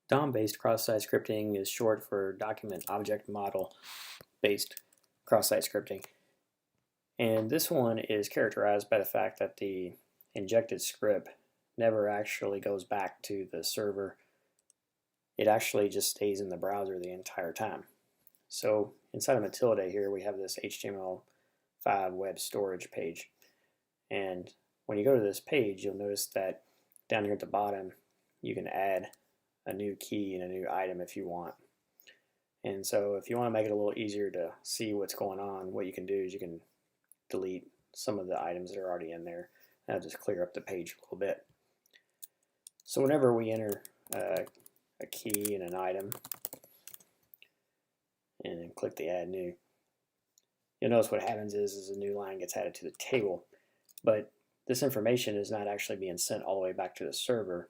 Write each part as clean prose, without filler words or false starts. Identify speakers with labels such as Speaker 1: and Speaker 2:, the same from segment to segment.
Speaker 1: DOM-based cross-site scripting is short for Document Object Model-based cross-site scripting. And this one is characterized by the fact that the injected script never actually goes back to the server. It actually just stays in the browser the entire time. So inside of Matilda here we have this HTML5 web storage page. And when you go to this page, you'll notice that down here at the bottom you can add a new key and a new item if you want. And so if you want to make it a little easier to see what's going on, what you can do is you can delete some of the items that are already in there. That'll just clear up the page a little bit. So whenever we enter a key and an item and then click the add new, you'll notice what happens is a new line gets added to the table. But this information is not actually being sent all the way back to the server.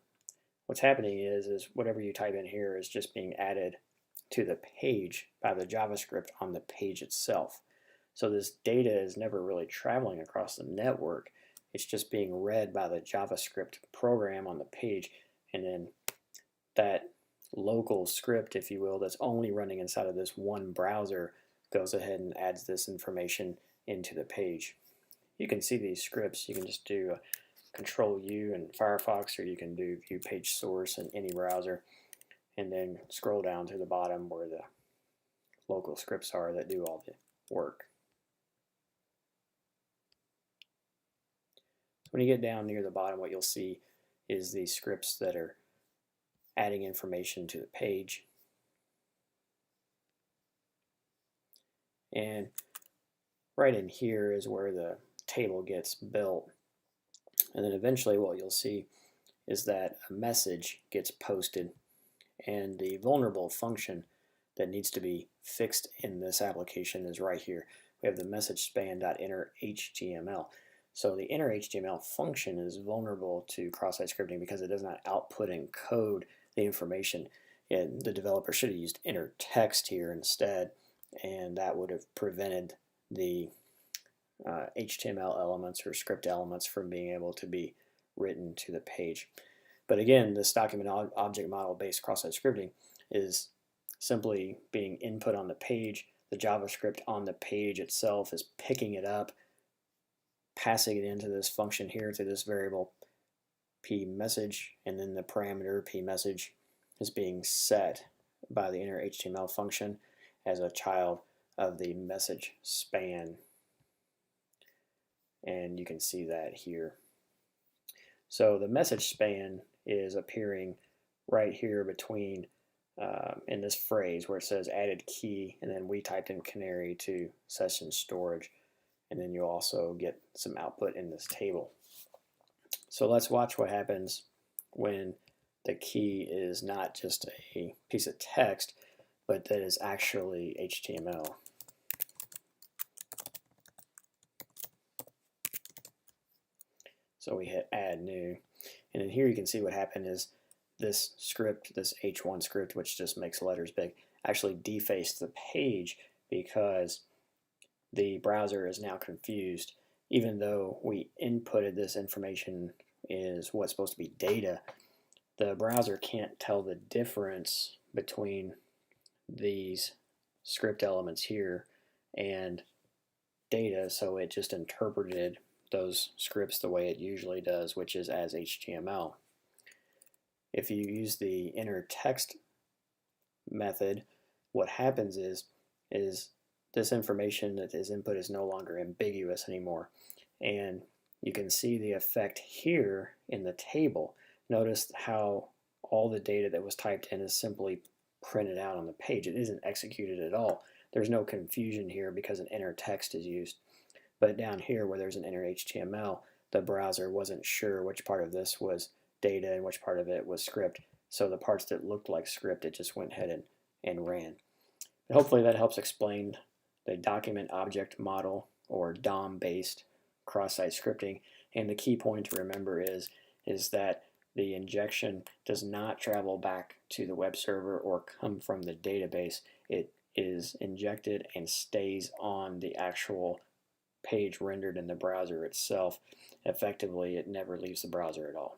Speaker 1: What's happening is whatever you type in here is just being added to the page by the JavaScript on the page itself. So this data is never really traveling across the network. It's just being read by the JavaScript program on the page, and then that local script, if you will, that's only running inside of this one browser goes ahead and adds this information into the page. You can see these scripts. You can just do Control U in Firefox, or you can do View Page Source in any browser, and then scroll down to the bottom where the local scripts are that do all the work. When you get down near the bottom, what you'll see is the scripts that are adding information to the page. And right in here is where the table gets built. And then eventually what you'll see is that a message gets posted, and the vulnerable function that needs to be fixed in this application is right here. We have the message span.innerHTML. So the innerHTML function is vulnerable to cross-site scripting because it does not output and code the information. And the developer should have used inner text here instead, and that would have prevented the HTML elements or script elements from being able to be written to the page. But again, this document object model based cross-site scripting is simply being input on the page. The JavaScript on the page itself is picking it up, passing it into this function here to this variable pMessage, and then the parameter pMessage is being set by the inner HTML function as a child of the message span. And you can see that here. So the message span is appearing right here between in this phrase where it says added key, and then we typed in canary to session storage, and then you'll also get some output in this table. So let's watch what happens when the key is not just a piece of text, but that is actually HTML. So we hit add new, and then here you can see what happened is this script, this H1 script, which just makes letters big, actually defaced the page because the browser is now confused. Even though we inputted this information is what's supposed to be data, the browser can't tell the difference between these script elements here and data, so it just interpreted those scripts the way it usually does, which is as HTML. If you use the inner text method, what happens is this information that is input is no longer ambiguous anymore, and you can see the effect here in the table. Notice how all the data that was typed in is simply printed out on the page. It isn't executed at all. There's no confusion here because an inner text is used. But down here where there's an inner HTML, the browser wasn't sure which part of this was data and which part of it was script. So the parts that looked like script, it just went ahead and ran. But hopefully that helps explain the document object model or DOM-based cross-site scripting. And the key point to remember is that the injection does not travel back to the web server or come from the database. It is injected and stays on the actual page rendered in the browser itself. Effectively, it never leaves the browser at all.